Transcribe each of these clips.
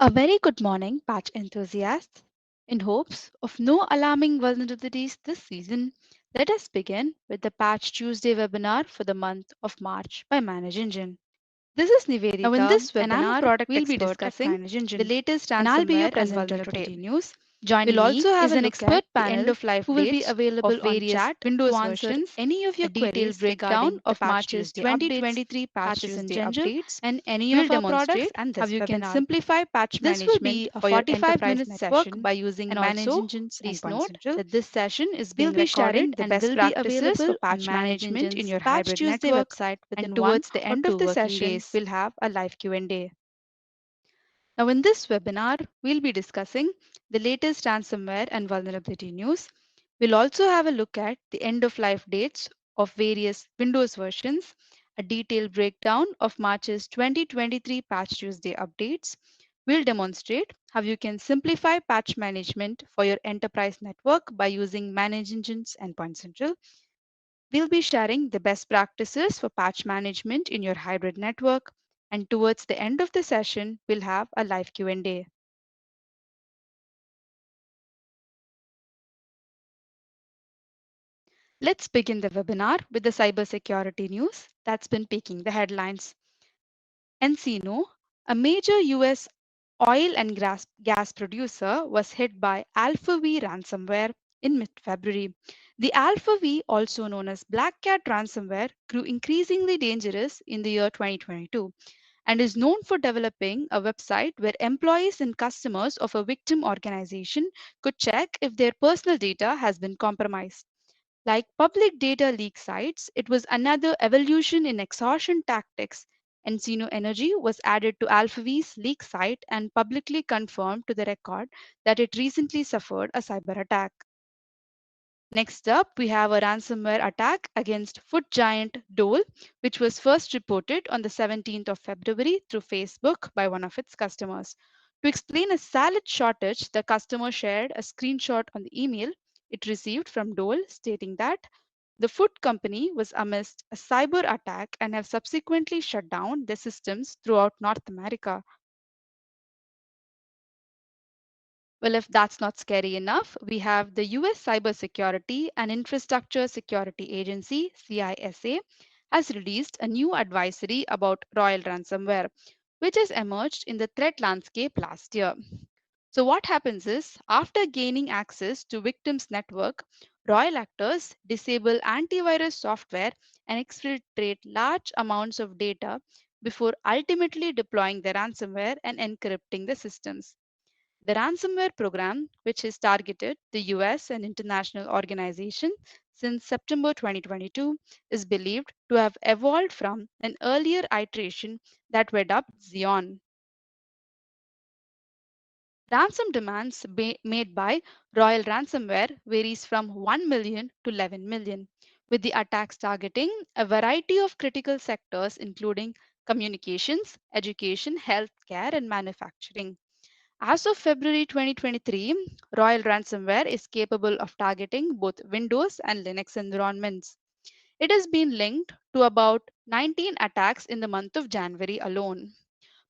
A very good morning, patch enthusiasts. In hopes of no alarming vulnerabilities this season, let us begin with the Patch Tuesday webinar for the month of March by Manage Engine. This is Now, in Nivedita, this and I'm a webinar, product we'll be expert at discussing Manage the Engine, latest and I'll be your ransomware and presenter today. vulnerability news. We'll Joining also me have is a an look at expert the panel end of life who will be dates of available on various chat to Windows answer versions, any of a your detailed queries breakdown regarding the of Patch March's Tuesday updates, 2023 Patch patches in Tuesday general, updates. and any We'll of our products demonstrate and how this you can webinar. simplify patch This will management be a for your 45-minute enterprise network session, by and using Manage also Engine's please Endpoint note Central. that this session is We'll being be recorded sharing the and best will be practices for available on patch Manage management in Engine's your Patch hybrid Tuesday network, website and within one towards the or end of two the working session, days. we'll have a live Q&A. Now, in this webinar, we'll be discussing the latest ransomware and vulnerability news. We'll also have a look at the end of life dates of various Windows versions, a detailed breakdown of March's 2023 Patch Tuesday updates. We'll demonstrate how you can simplify patch management for your enterprise network by using Manage Engine's Endpoint Central. We'll be sharing the best practices for patch management in your hybrid network, and towards the end of the session, we'll have a live Q&A. Let's begin the webinar with the cybersecurity news that's been picking the headlines. Encino, a major US oil and gas producer, was hit by Alpha V ransomware in mid February. The Alpha V, also known as Black Cat ransomware, grew increasingly dangerous in the year 2022 and is known for developing a website where employees and customers of a victim organization could check if their personal data has been compromised. Like public data leak sites, it was another evolution in exhaustion tactics. Encino Energy was added to AlphaV's leak site and publicly confirmed to the record that it recently suffered a cyber attack. Next up, we have a ransomware attack against food giant Dole, which was first reported on the 17th of February through Facebook by one of its customers. To explain a salad shortage, the customer shared a screenshot on the email it received from Dole stating that the food company was amidst a cyber attack and have subsequently shut down their systems throughout North America. Well, if that's not scary enough, we have the US Cybersecurity and Infrastructure Security Agency, CISA, has released a new advisory about Royal ransomware, which has emerged in the threat landscape last year. So, what happens is, after gaining access to victims' network, Royal actors disable antivirus software and exfiltrate large amounts of data before ultimately deploying the ransomware and encrypting the systems. The ransomware program, which has targeted the US and international organizations since September 2022, is believed to have evolved from an earlier iteration that were dubbed Xeon. Ransom demands made by Royal Ransomware varies from 1 million to 11 million, with the attacks targeting a variety of critical sectors including communications, education, healthcare, and manufacturing. As of February 2023, Royal Ransomware is capable of targeting both Windows and Linux environments. It has been linked to about 19 attacks in the month of January alone,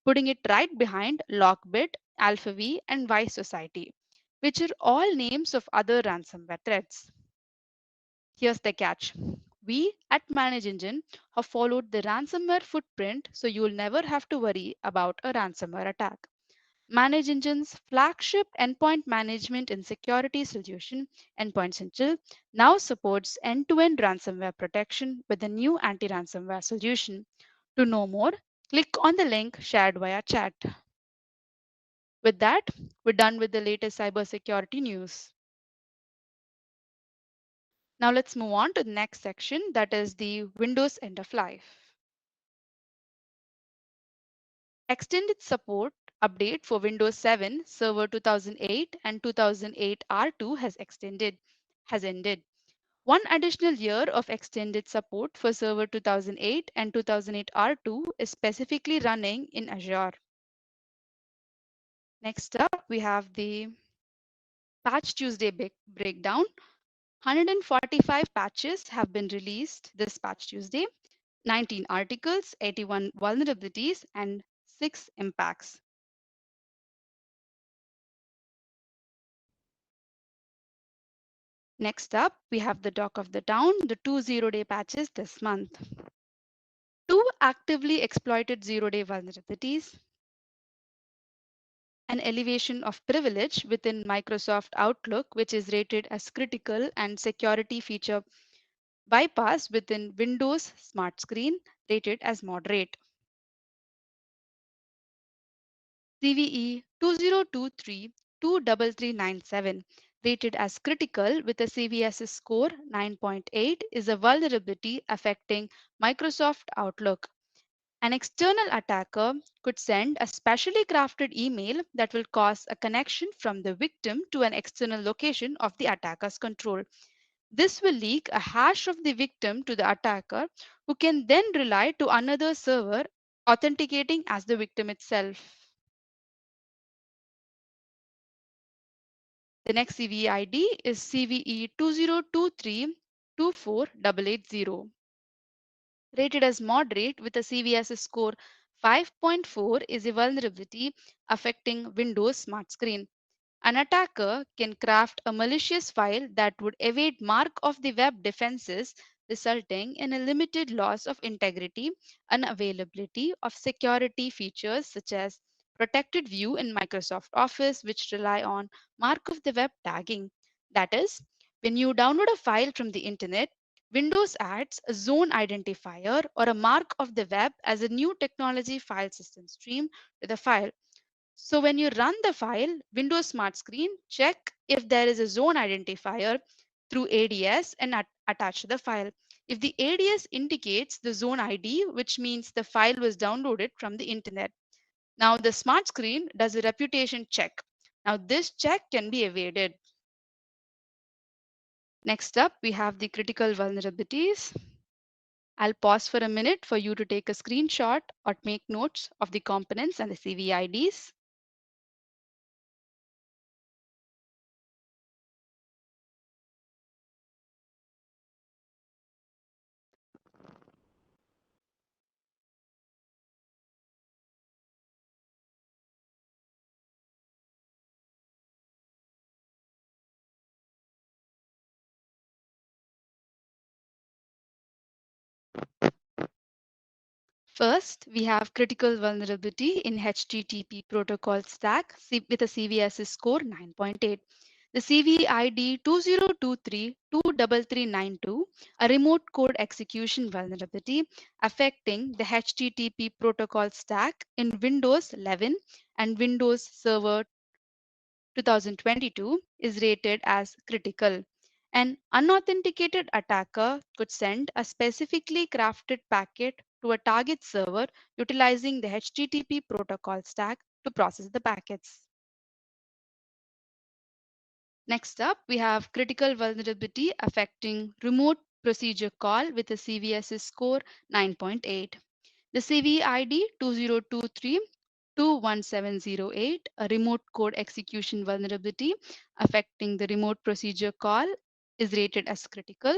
putting it right behind Lockbit, AlphaV, and Vice Society, which are all names of other ransomware threats. Here's the catch. We at Manage Engine have followed the ransomware footprint so you'll never have to worry about a ransomware attack. Manage Engine's flagship endpoint management and security solution, Endpoint Central, now supports end-to-end ransomware protection with a new anti-ransomware solution. To know more, click on the link shared via chat. With that, we're done with the latest cybersecurity news. Now let's move on to the next section, that is the Windows end of life. Extended support update for Windows 7 Server 2008 and 2008 R2 has ended. One additional year of extended support for Server 2008 and 2008 R2 is specifically running in Azure. Next up, we have the Patch Tuesday breakdown. 145 patches have been released this Patch Tuesday, 19 articles, 81 vulnerabilities, and 6 impacts. Next up, we have the talk of the town, the two zero-day patches this month. Two actively exploited zero-day vulnerabilities, an elevation of privilege within Microsoft Outlook, which is rated as critical, and security feature bypass within Windows Smart Screen, rated as moderate. CVE 2023-23397, rated as critical with a CVSS score 9.8, is a vulnerability affecting Microsoft Outlook. An external attacker could send a specially crafted email that will cause a connection from the victim to an external location of the attacker's control. This will leak a hash of the victim to the attacker, who can then rely to another server authenticating as the victim itself. The next CVE ID is CVE 2023-24880. Rated as moderate with a CVSS score 5.4, is a vulnerability affecting Windows Smart Screen. An attacker can craft a malicious file that would evade mark of the web defenses, resulting in a limited loss of integrity and availability of security features such as protected view in Microsoft Office, which rely on mark of the web tagging. That is, when you download a file from the internet, Windows adds a zone identifier or a mark of the web as a new technology file system stream to the file. So when you run the file, Windows Smart Screen, check if there is a zone identifier through ADS and attach the file. If the ADS indicates the zone ID, which means the file was downloaded from the internet. Now the Smart Screen does a reputation check. Now this check can be evaded. Next up, we have the critical vulnerabilities. I'll pause for a minute for you to take a screenshot or make notes of the components and the CVIDs. First, we have critical vulnerability in HTTP protocol stack with a CVSS score 9.8. The CVID 2023-23392, a remote code execution vulnerability affecting the HTTP protocol stack in Windows 11 and Windows Server 2022, is rated as critical. An unauthenticated attacker could send a specifically crafted packet to a target server utilizing the HTTP protocol stack to process the packets. Next up, we have critical vulnerability affecting remote procedure call with a CVSS score 9.8. The CVID 2023-21708, a remote code execution vulnerability affecting the remote procedure call, is rated as critical,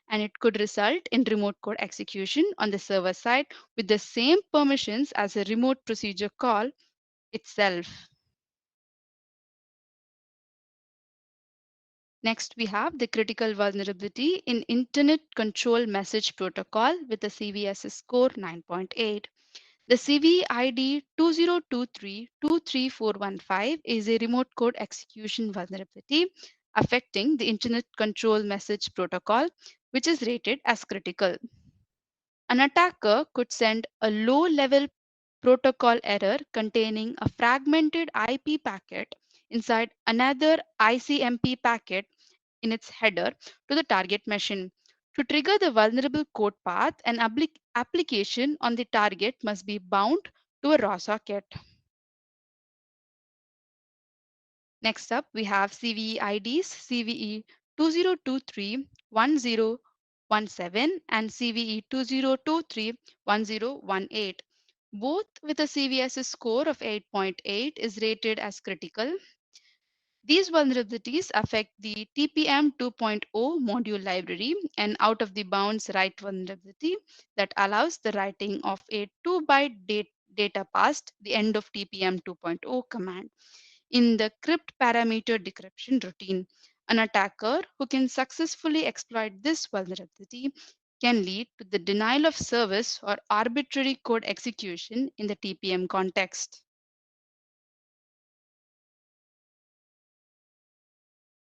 and it could result in remote code execution on the server side with the same permissions as a remote procedure call itself. Next, we have the critical vulnerability in Internet Control Message Protocol with a CVSS score 9.8. The CVID 2023-23415 is a remote code execution vulnerability affecting the Internet Control Message Protocol, which is rated as critical. An attacker could send a low-level protocol error containing a fragmented IP packet inside another ICMP packet in its header to the target machine. To trigger the vulnerable code path, an application on the target must be bound to a raw socket. Next up, we have CVE IDs CVE 2023-1017 and CVE 2023-1018. Both with a CVSS score of 8.8 is rated as critical. These vulnerabilities affect the TPM 2.0 module library and out of the bounds write vulnerability that allows the writing of a 2-byte data past the end of TPM 2.0 command in the crypt parameter decryption routine. An attacker who can successfully exploit this vulnerability can lead to the denial of service or arbitrary code execution in the TPM context.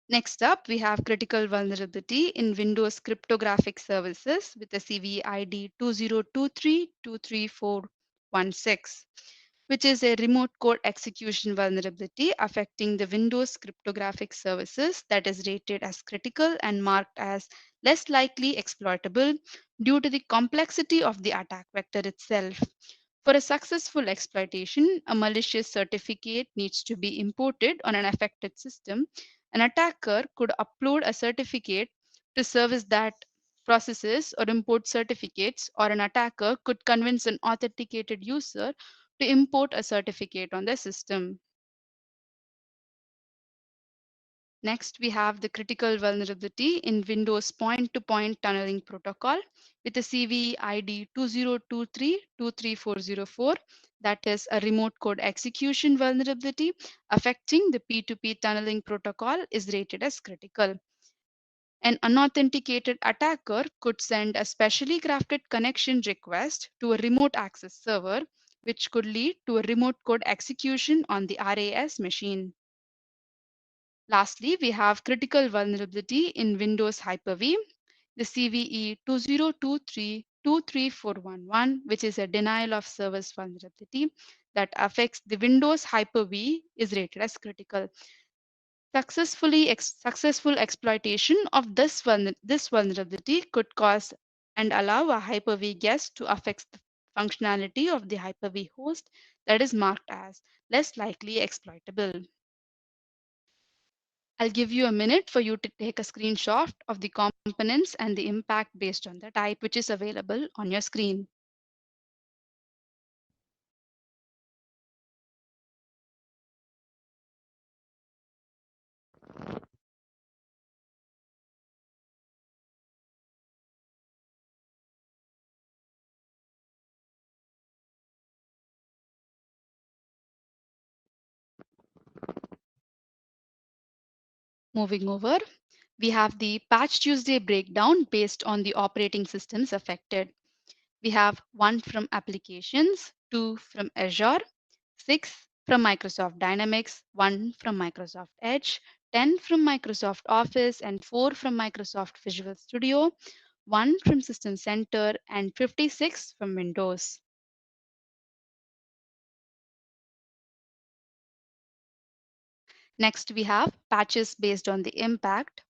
Next up, we have critical vulnerability in Windows cryptographic services with the CVID 2023-23416, which is a remote code execution vulnerability affecting the Windows cryptographic services that is rated as critical and marked as less likely exploitable due to the complexity of the attack vector itself. For a successful exploitation, a malicious certificate needs to be imported on an affected system. An attacker could upload a certificate to service that processes or import certificates, or an attacker could convince an authenticated user to import a certificate on their system. Next, we have the critical vulnerability in Windows point-to-point tunneling protocol with the CVE ID 2023-23404, that is a remote code execution vulnerability affecting the P2P tunneling protocol is rated as critical. An unauthenticated attacker could send a specially crafted connection request to a remote access server, which could lead to a remote code execution on the RAS machine. Lastly, we have critical vulnerability in Windows Hyper-V, the CVE 2023-23411, which is a denial of service vulnerability that affects the Windows Hyper-V is rated as critical. Successful exploitation of this vulnerability could cause and allow a Hyper-V guest to affect the functionality of the Hyper-V host that is marked as less likely exploitable. I'll give you a minute for you to take a screenshot of the components and the impact based on the type which is available on your screen. Moving over, we have the Patch Tuesday breakdown based on the operating systems affected. We have 1 from applications, 2 from Azure, 6 from Microsoft Dynamics, 1 from Microsoft Edge, 10 from Microsoft Office, and 4 from Microsoft Visual Studio, 1 from System Center, and 56 from Windows. Next, we have patches based on the impact.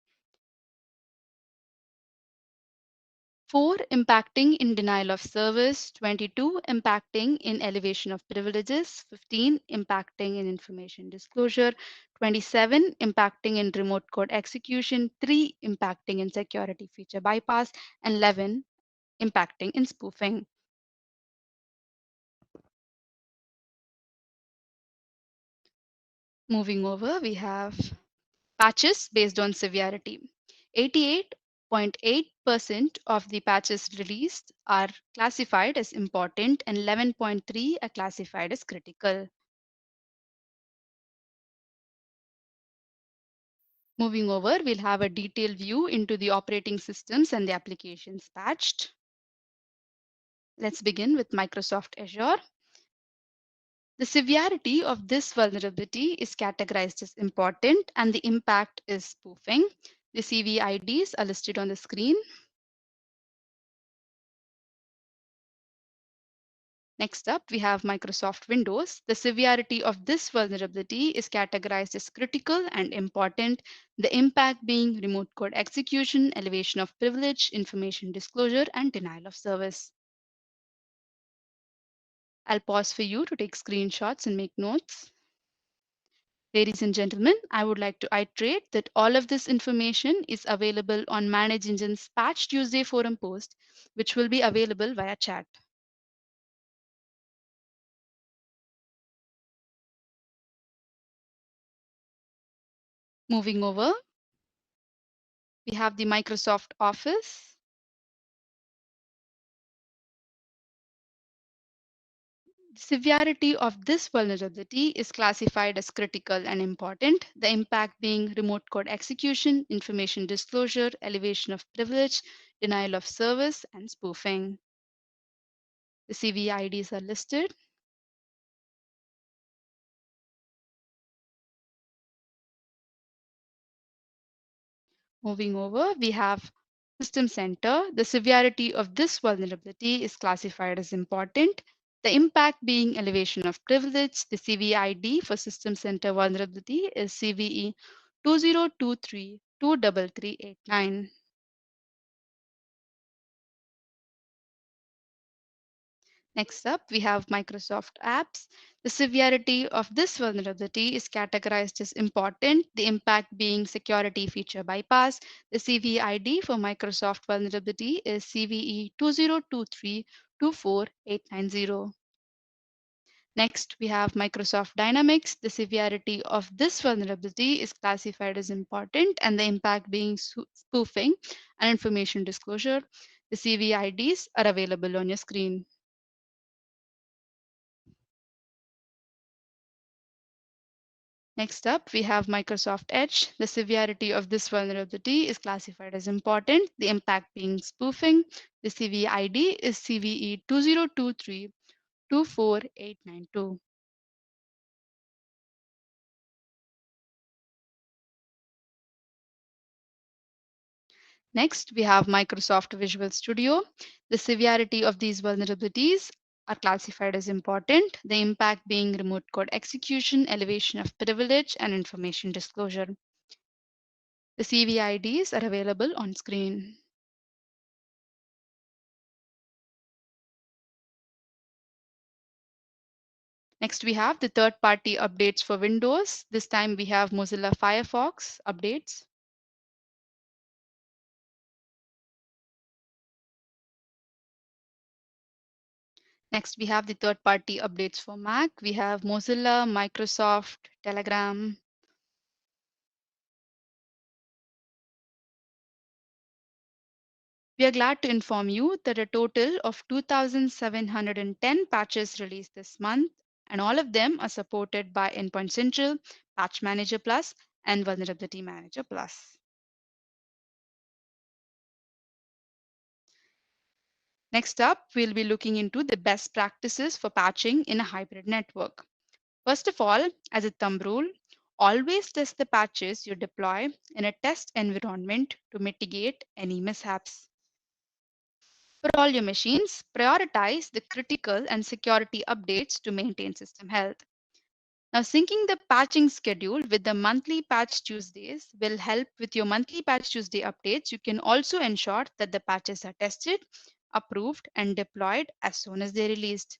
4 impacting in denial of service, 22 impacting in elevation of privileges, 15 impacting in information disclosure, 27 impacting in remote code execution, 3 impacting in security feature bypass, and 11 impacting in spoofing. Moving over, we have patches based on severity. 88.8% of the patches released are classified as important and 11.3 are classified as critical. Moving over, we'll have a detailed view into the operating systems and the applications patched. Let's begin with Microsoft Azure. The severity of this vulnerability is categorized as important and the impact is spoofing. The CVIDs are listed on the screen. Next up, we have Microsoft Windows. The severity of this vulnerability is categorized as critical and important, the impact being remote code execution, elevation of privilege, information disclosure, and denial of service. I'll pause for you to take screenshots and make notes. Ladies and gentlemen, I would like to iterate that all of this information is available on Manage Engine's Patch Tuesday forum post, which will be available via chat. Moving over, we have the Microsoft Office. The severity of this vulnerability is classified as critical and important, the impact being remote code execution, information disclosure, elevation of privilege, denial of service, and spoofing. The CVIDs are listed. Moving over, we have System Center. The severity of this vulnerability is classified as important, the impact being elevation of privilege. The CVID for System Center vulnerability is CVE 2023-23389. Next up, we have Microsoft Apps. The severity of this vulnerability is categorized as important, the impact being security feature bypass. The CVID for Microsoft vulnerability is CVE 2023-24890. Next, we have Microsoft Dynamics. The severity of this vulnerability is classified as important and the impact being spoofing and information disclosure. The CVIDs are available on your screen. Next up, we have Microsoft Edge. The severity of this vulnerability is classified as important, the impact being spoofing. The CVID is CVE 2023-24892. Next, we have Microsoft Visual Studio. The severity of these vulnerabilities are classified as important, the impact being remote code execution, elevation of privilege, and information disclosure. The CVIDs are available on screen. Next, we have the third-party updates for Windows. This time we have Mozilla Firefox updates. Next, we have the third-party updates for Mac. We have Mozilla, Microsoft, Telegram. We are glad to inform you that a total of 2,710 patches released this month, and all of them are supported by Endpoint Central, Patch Manager Plus, and Vulnerability Manager Plus. Next up, we'll be looking into the best practices for patching in a hybrid network. First of all, as a thumb rule, always test the patches you deploy in a test environment to mitigate any mishaps. For all your machines, prioritize the critical and security updates to maintain system health. Now, syncing the patching schedule with the monthly Patch Tuesdays will help with your monthly Patch Tuesday updates. You can also ensure that the patches are tested, approved, and deployed as soon as they're released.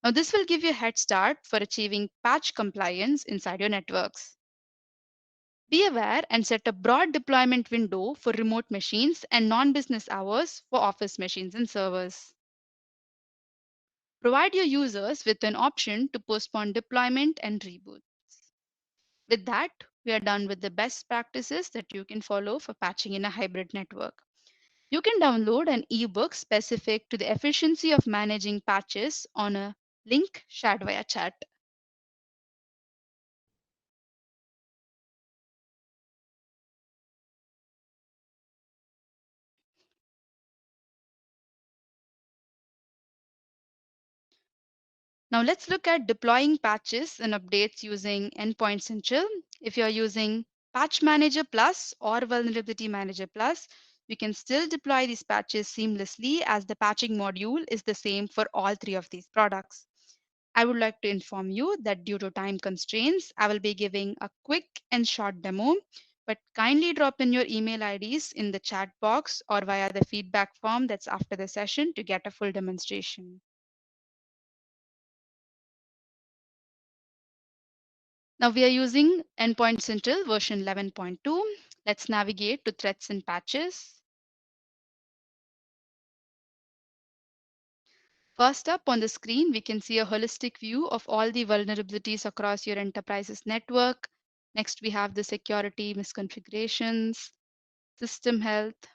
Now, this will give you a head start for achieving patch compliance inside your networks. Be aware and set a broad deployment window for remote machines and non-business hours for office machines and servers. Provide your users with an option to postpone deployment and reboot. With that, we are done with the best practices that you can follow for patching in a hybrid network. You can download an ebook specific to the efficiency of managing patches on a link shared via chat. Now let's look at deploying patches and updates using Endpoint Central. If you're using Patch Manager Plus or Vulnerability Manager Plus, you can still deploy these patches seamlessly as the patching module is the same for all three of these products. I would like to inform you that due to time constraints, I will be giving a quick and short demo, but kindly drop in your email IDs in the chat box or via the feedback form that's after the session to get a full demonstration. Now we are using Endpoint Central version 11.2. Let's navigate to threats and patches. First up on the screen, we can see a holistic view of all the vulnerabilities across your enterprise's network. Next, we have the security misconfigurations, system health,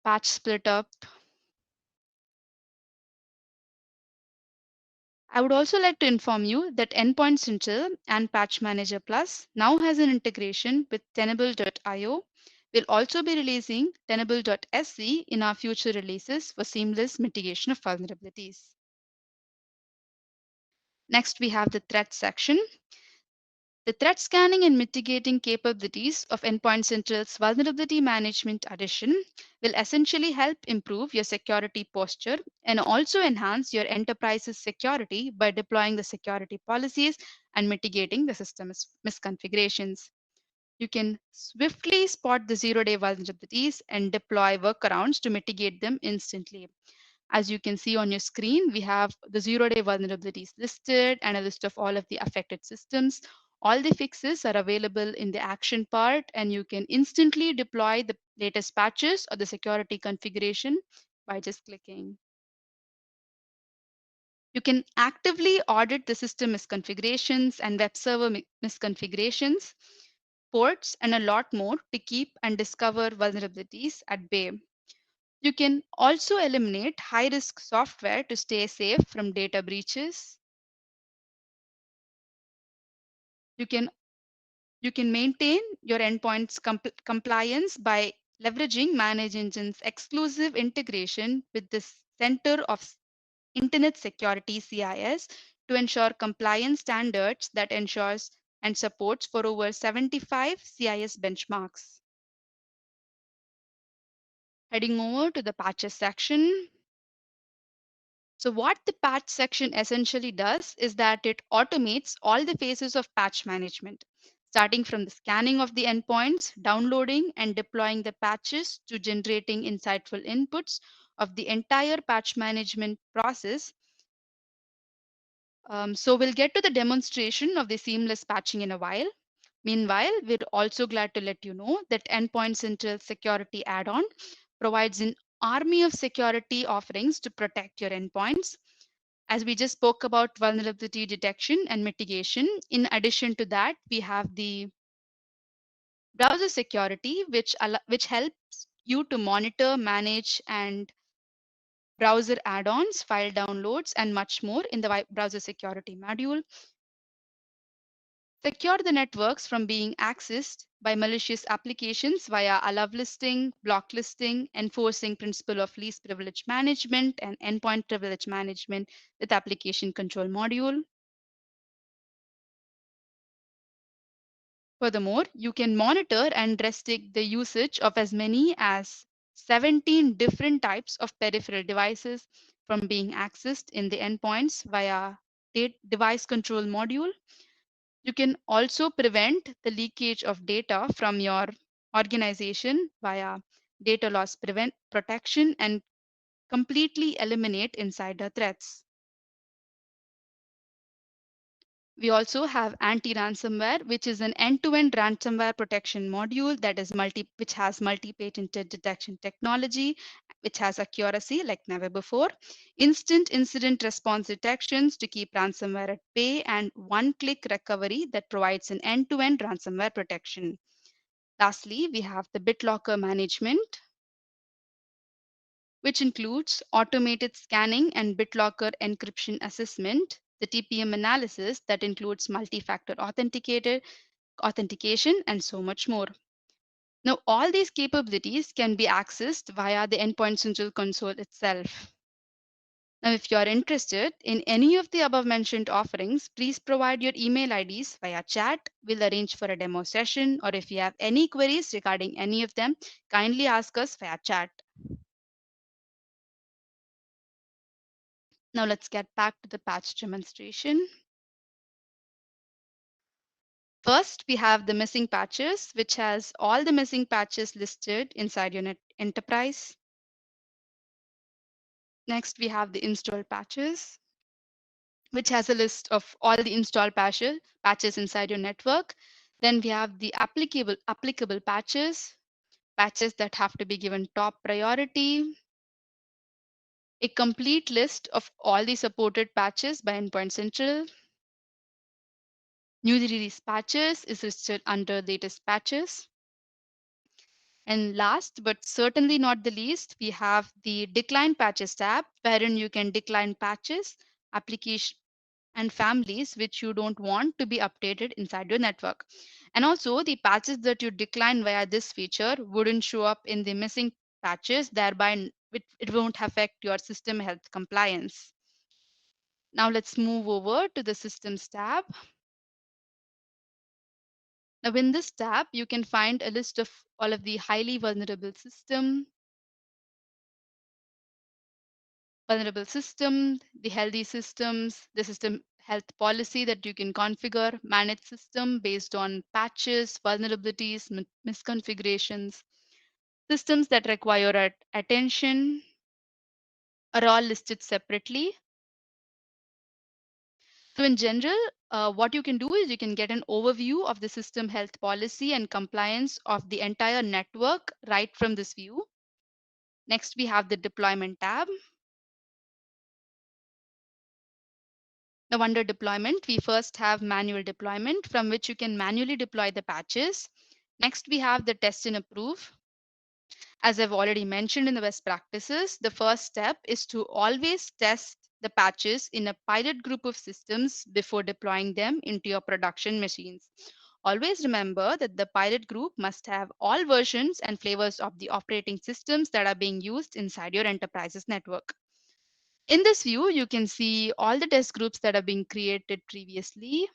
patch split up, I would also like to inform you that Endpoint Central and Patch Manager Plus now has an integration with Tenable.io. We'll also be releasing Tenable.sc in our future releases for seamless mitigation of vulnerabilities. Next, we have the threat section. The threat scanning and mitigating capabilities of Endpoint Central's Vulnerability Management Edition will essentially help improve your security posture and also enhance your enterprise's security by deploying the security policies and mitigating the system misconfigurations. You can swiftly spot the zero-day vulnerabilities and deploy workarounds to mitigate them instantly. As you can see on your screen, we have the zero-day vulnerabilities listed and a list of all of the affected systems. All the fixes are available in the action part, and you can instantly deploy the latest patches or the security configuration by just clicking. You can actively audit the system misconfigurations and web server misconfigurations, ports, and a lot more to keep and discover vulnerabilities at bay. You can also eliminate high risk software to stay safe from data breaches. You can, you can maintain your endpoint's compliance by leveraging Manage Engine's exclusive integration with the Center of Internet Security CIS to ensure compliance standards that ensures and supports for over 75 CIS benchmarks. Heading over to the patches section. So what the patch section essentially does is that it automates all the phases of patch management, starting from the scanning of the endpoints, downloading and deploying the patches to generating insightful inputs of the entire patch management process. So we'll get to the demonstration of the seamless patching in a while. Meanwhile, we're also glad to let you know that Endpoint Central Security Add-on provides an army of security offerings to protect your endpoints. As we just spoke about vulnerability detection and mitigation, in addition to that, we have the browser security, which helps you to monitor, manage, and browser add-ons, file downloads, and much more in the browser security module. Secure the networks from being accessed by malicious applications via allow listing, block listing, enforcing principle of least privilege management, and endpoint privilege management with application control module. Furthermore, you can monitor and restrict the usage of as many as 17 different types of peripheral devices from being accessed in the endpoints via device control module. You can also prevent the leakage of data from your organization via data loss protection and completely eliminate insider threats. We also have anti-ransomware, which is an end-to-end ransomware protection module that is which has multi-patented detection technology, which has accuracy like never before, instant incident response detections to keep ransomware at bay, and one-click recovery that provides an end-to-end ransomware protection. Lastly, we have the BitLocker management, which includes automated scanning and BitLocker encryption assessment, the TPM analysis that includes multi-factor authentication, and so much more. Now, all these capabilities can be accessed via the Endpoint Central console itself. Now, if you are interested in any of the above mentioned offerings, please provide your email IDs via chat. We'll arrange for a demo session, or if you have any queries regarding any of them, kindly ask us via chat. Now let's get back to the patch demonstration. First, we have the missing patches, which has all the missing patches listed inside your enterprise. Next, we have the install patches, which has a list of all the install patches inside your network. Then we have the applicable patches, patches that have to be given top priority, a complete list of all the supported patches by Endpoint Central. Newly released patches is listed under latest patches. And last, but certainly not the least, we have the decline patches tab, wherein you can decline patches, application and families which you don't want to be updated inside your network. And also, the patches that you decline via this feature wouldn't show up in the missing patches, thereby it won't affect your system health compliance. Now let's move over to the Systems tab. Now in this tab, you can find a list of all of the highly vulnerable system, the healthy systems, the system health policy that you can configure, manage system based on patches, vulnerabilities, misconfigurations. Systems that require attention are all listed separately. So in general, what you can do is you can get an overview of the system health policy and compliance of the entire network right from this view. Next, we have the deployment tab. Now under deployment, we first have manual deployment from which you can manually deploy the patches. Next, we have the test and approve. As I've already mentioned in the best practices, the first step is to always test the patches in a pilot group of systems before deploying them into your production machines. Always remember that the pilot group must have all versions and flavors of the operating systems that are being used inside your enterprise's network. In this view, you can see all the test groups that are being created previously.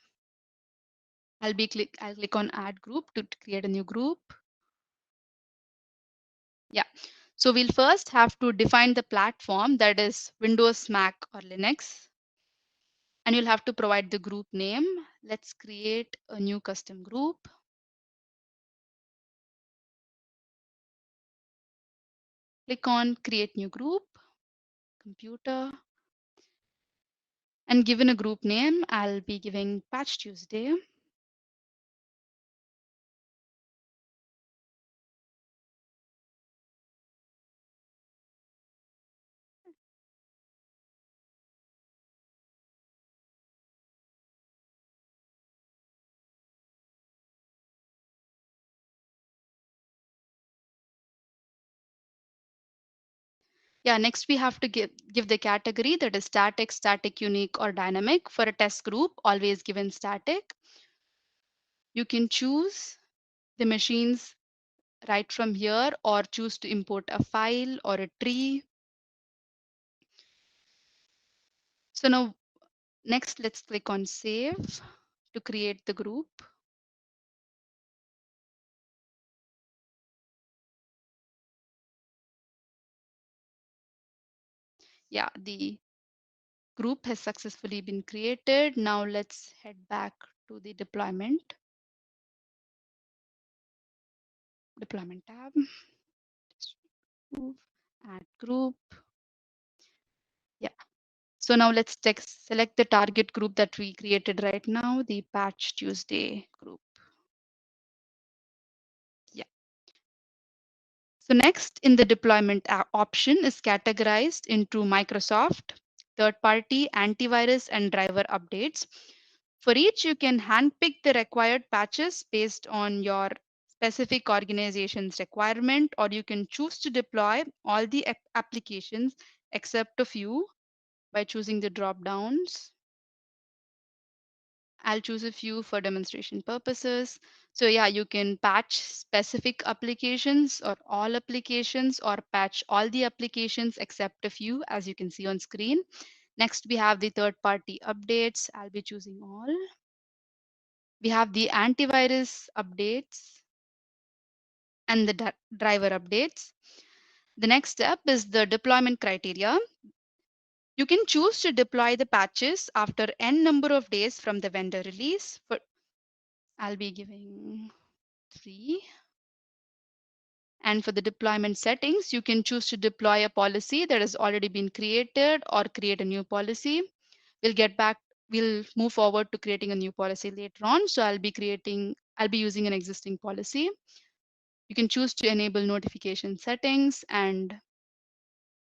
I'll click on add group to create a new group. Yeah. So we'll first have to define the platform, that is Windows, Mac, or Linux. And you'll have to provide the group name. Let's create a new custom group. Click on create new group, computer. And given a group name, I'll be giving Patch Tuesday. Yeah, next we have to give the category, that is static, static, unique, or dynamic. For a test group, always given static. You can choose the machines right from here or choose to import a file or a tree. So now next let's click on save to create the group. Yeah, the group has successfully been created. Now let's head back to the deployment tab. Move, add group. Yeah. So now let's select the target group that we created right now, the Patch Tuesday group. Yeah. So next in the deployment option is categorized into Microsoft, third-party, antivirus, and driver updates. For each, you can handpick the required patches based on your specific organization's requirement, or you can choose to deploy all the applications except a few by choosing the drop downs. I'll choose a few for demonstration purposes. So yeah, you can patch specific applications or all applications, or patch all the applications except a few, as you can see on screen. Next, we have the third-party updates. I'll be choosing all. We have the antivirus updates and the driver updates. The next step is the deployment criteria. You can choose to deploy the patches after n number of days from the vendor release. I'll be giving 3. And for the deployment settings, you can choose to deploy a policy that has already been created or create a new policy. We'll move forward to creating a new policy later on. So I'll be using an existing policy. You can choose to enable notification settings and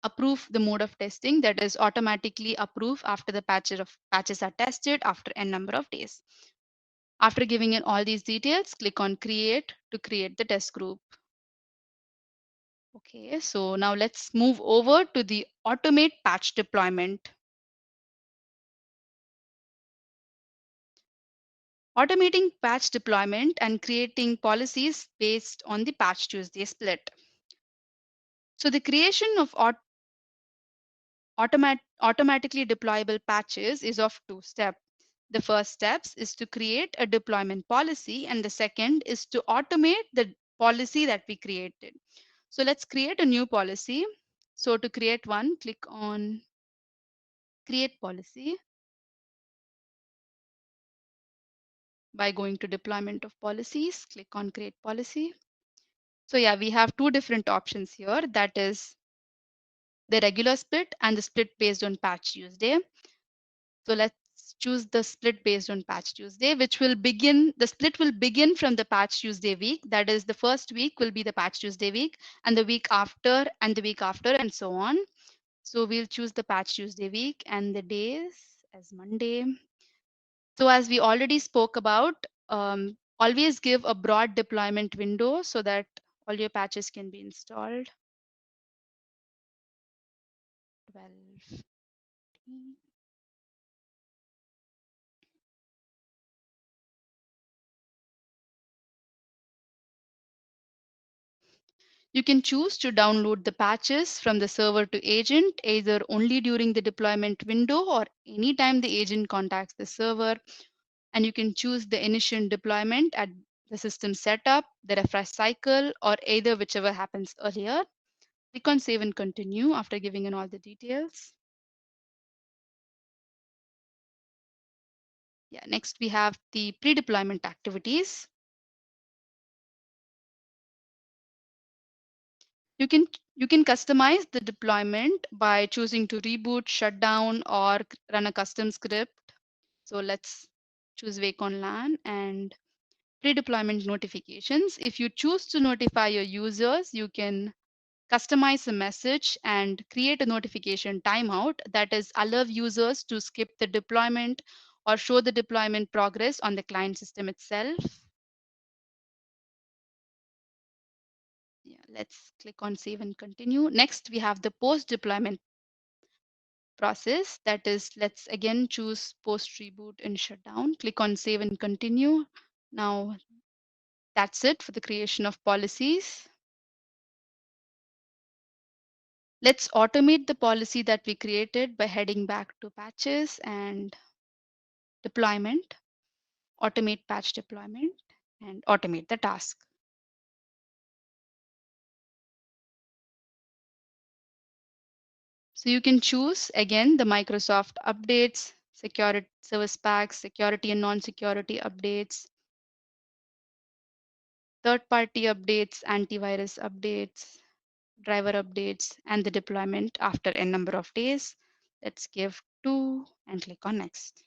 approve the mode of testing, that is automatically approve after the patches are tested after n number of days. After giving in all these details, click on create to create the test group. Okay, so now let's move over to the automate patch deployment. Automating patch deployment and creating policies based on the Patch Tuesday split. So the creation of automatically deployable patches is of two steps. The first steps is to create a deployment policy, and the second is to automate the policy that we created. So let's create a new policy. So to create one, click on create policy by going to deployment of policies, click on create policy. So yeah, we have two different options here. That is the regular split and the split based on Patch Tuesday. So let's choose the split based on Patch Tuesday, which will begin, the split will begin from the Patch Tuesday week. That is, the first week will be the Patch Tuesday week, and the week after, and the week after, and so on. So we'll choose the Patch Tuesday week and the days as Monday. So as we already spoke about, always give a broad deployment window so that all your patches can be installed. 12. You can choose to download the patches from the server to agent, either only during the deployment window or anytime the agent contacts the server. And you can choose the initial deployment at the system setup, the refresh cycle, or either whichever happens earlier. Click on save and continue after giving in all the details. Yeah, next we have the pre-deployment activities. You can you can customize the deployment by choosing to reboot, shut down, or run a custom script. So let's choose Wake on LAN and pre-deployment notifications. If you choose to notify your users, you can customize a message and create a notification timeout that is allow users to skip the deployment or show the deployment progress on the client system itself. Yeah, let's click on save and continue. Next, we have the post-deployment process. That is, let's again choose post reboot and shutdown. Click on save and continue. Now that's it for the creation of policies. Let's automate the policy that we created by heading back to patches and deployment, automate patch deployment, and automate the task. So you can choose again the Microsoft updates, security service packs, security and non-security updates, third-party updates, antivirus updates, driver updates, and the deployment after a number of days. Let's give 2 and click on next.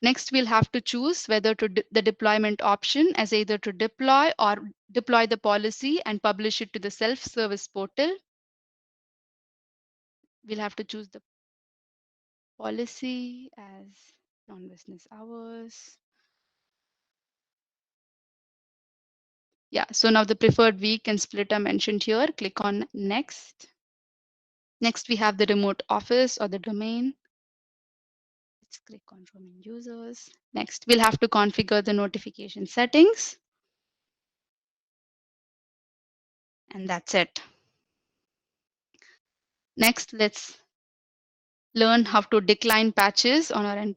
Next, we'll have to choose whether to the deployment option as either to deploy or deploy the policy and publish it to the self-service portal. We'll have to choose the policy as non-business hours. Yeah, so now the preferred week and split are mentioned here. Click on next. Next, we have the remote office or the domain. Let's click on roaming users. Next, we'll have to configure the notification settings. And that's it. Next, let's learn how to decline patches on our end.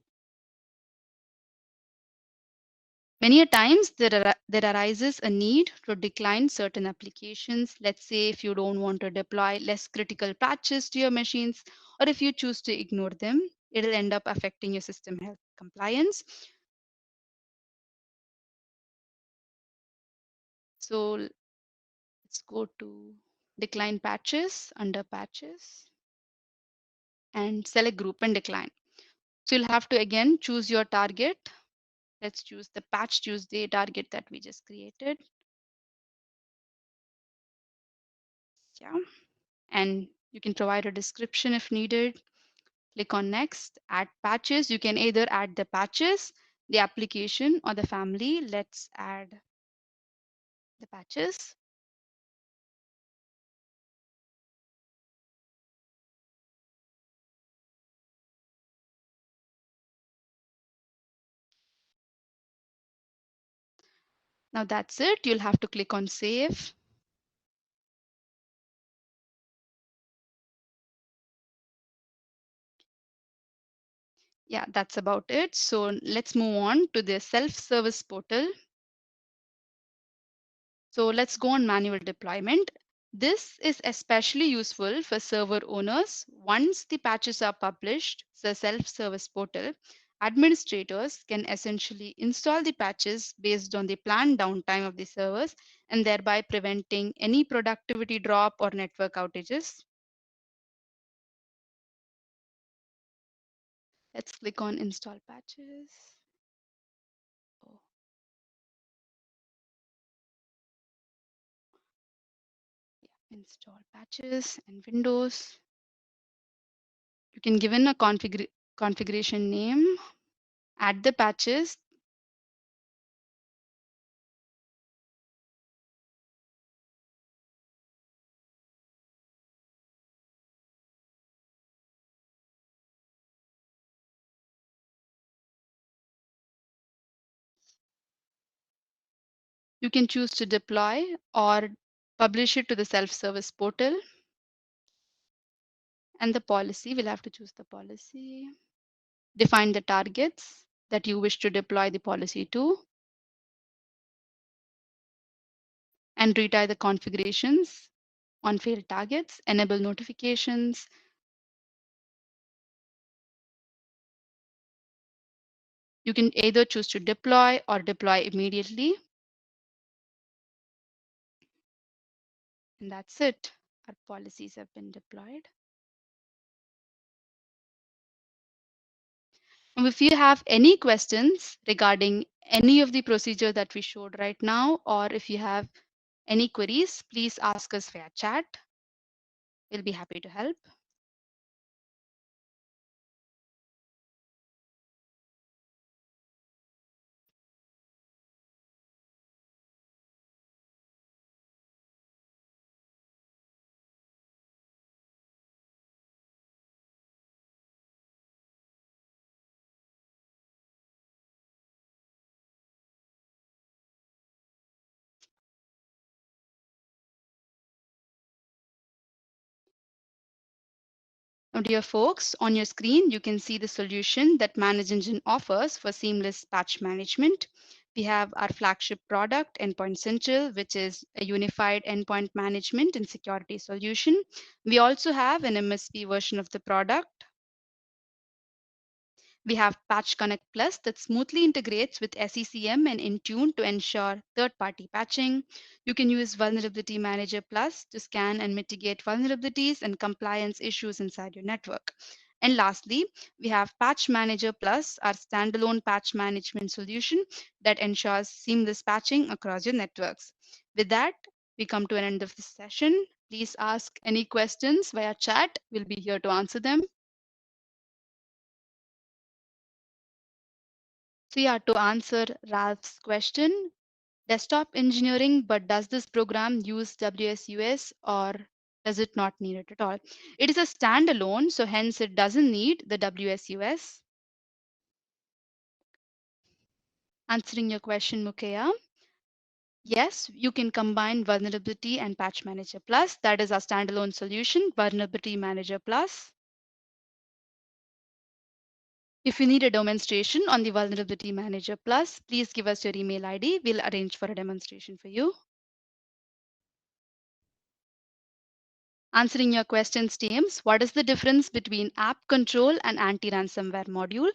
Many a times there arises a need to decline certain applications. Let's say if you don't want to deploy less critical patches to your machines, or if you choose to ignore them, it'll end up affecting your system health compliance. So let's go to decline patches under patches and select group and decline. So you'll have to again choose your target. Let's choose the Patch Tuesday target that we just created. Yeah. And you can provide a description if needed. Click on next, add patches. You can either add the patches, the application, or the family. Let's add the patches. Now that's it. You'll have to click on save. Yeah, that's about it. So let's move on to the self-service portal. So let's go on manual deployment. This is especially useful for server owners. Once the patches are published, the self-service portal, administrators can essentially install the patches based on the planned downtime of the servers and thereby preventing any productivity drop or network outages. Let's click on install patches. Oh, yeah, install patches and Windows. You can give in a configuration name, add the patches. You can choose to deploy or publish it to the self-service portal. And the policy, we'll have to choose the policy. Define the targets that you wish to deploy the policy to, and retire the configurations on failed targets, enable notifications. You can either choose to deploy or deploy immediately. And that's it. Our policies have been deployed. And if you have any questions regarding any of the procedure that we showed right now, or if you have any queries, please ask us via chat. We'll be happy to help. Now, dear folks, on your screen, you can see the solution that ManageEngine offers for seamless patch management. We have our flagship product, Endpoint Central, which is a unified endpoint management and security solution. We also have an MSP version of the product. We have Patch Connect Plus that smoothly integrates with SCCM and Intune to ensure third-party patching. You can use Vulnerability Manager Plus to scan and mitigate vulnerabilities and compliance issues inside your network. And lastly, we have Patch Manager Plus, our standalone patch management solution that ensures seamless patching across your networks. With that, we come to an end of this session. Please ask any questions via chat. We'll be here to answer them. So yeah, to answer Ralph's question, desktop engineering, but does this program use WSUS or does it not need it at all? It is a standalone, so hence it doesn't need the WSUS. Answering your question, Mukaya, yes, you can combine Vulnerability and Patch Manager Plus. That is our standalone solution, Vulnerability Manager Plus. If you need a demonstration on the Vulnerability Manager Plus, please give us your email ID. We'll arrange for a demonstration for you. Answering your questions, James, what is the difference between app control and anti-ransomware module?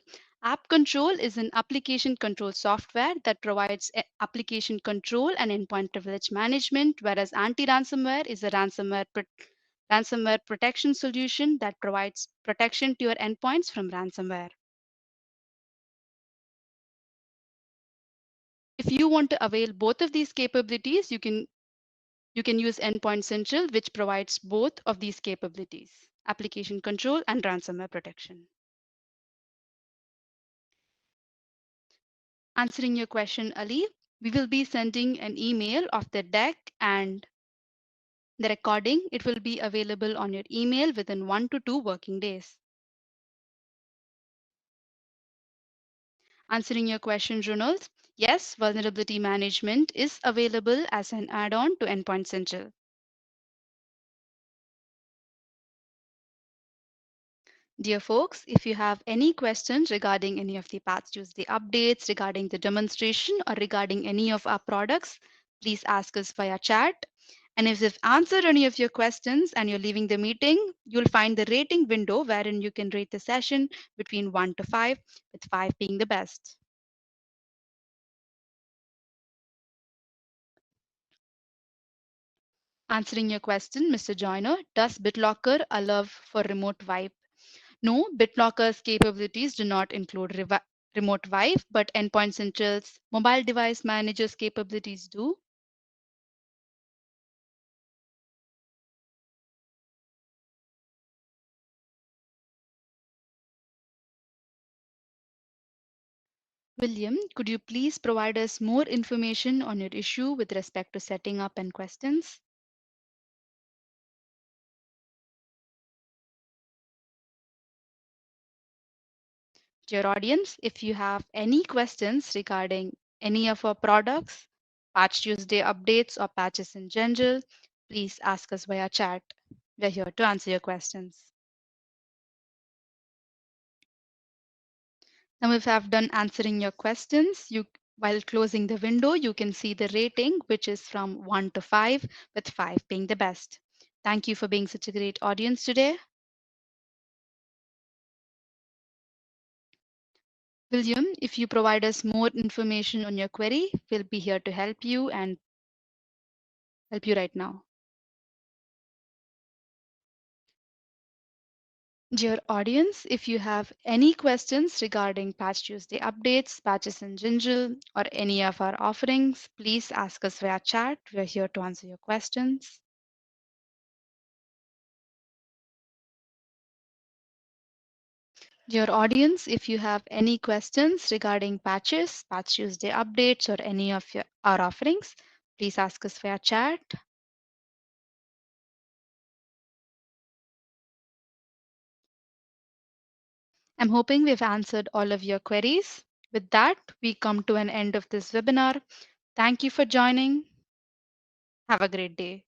App control is an application control software that provides application control and endpoint privilege management, whereas anti-ransomware is a ransomware protection solution that provides protection to your endpoints from ransomware. If you want to avail both of these capabilities, you can use Endpoint Central, which provides both of these capabilities, application control and ransomware protection. Answering your question, Ali, we will be sending an email of the deck and the recording. It will be available on your email within 1 to 2 working days. Answering your question, Ronald, Yes, vulnerability management is available as an add-on to Endpoint Central. Dear folks, if you have any questions regarding any of the Patch Tuesday updates, regarding the demonstration, or regarding any of our products, please ask us via chat. And if we've answered any of your questions and you're leaving the meeting, you'll find the rating window wherein you can rate the session between 1 to 5, with 5 being the best. Answering your question, Mr. Joyner, does BitLocker allow for remote wipe? No, BitLocker's capabilities do not include remote wipe, but Endpoint Central's mobile device manager's capabilities do. William, could you please provide us more information on your issue with respect to setting up and questions? Dear audience, if you have any questions regarding any of our products, Patch Tuesday updates, or patches in general, please ask us via chat. We're here to answer your questions. Now, if I've done answering your questions, while closing the window, you can see the rating, which is from 1 to 5, with 5 being the best. Thank you for being such a great audience today. William, if you provide us more information on your query, we'll be here to help you and help you right now. Dear audience, if you have any questions regarding Patch Tuesday updates, patches in general, or any of our offerings, please ask us via chat. We're here to answer your questions. Dear audience, if you have any questions regarding patches, Patch Tuesday updates, or any of our offerings, please ask us via chat. I'm hoping we've answered all of your queries. With that, we come to an end of this webinar. Thank you for joining. Have a great day.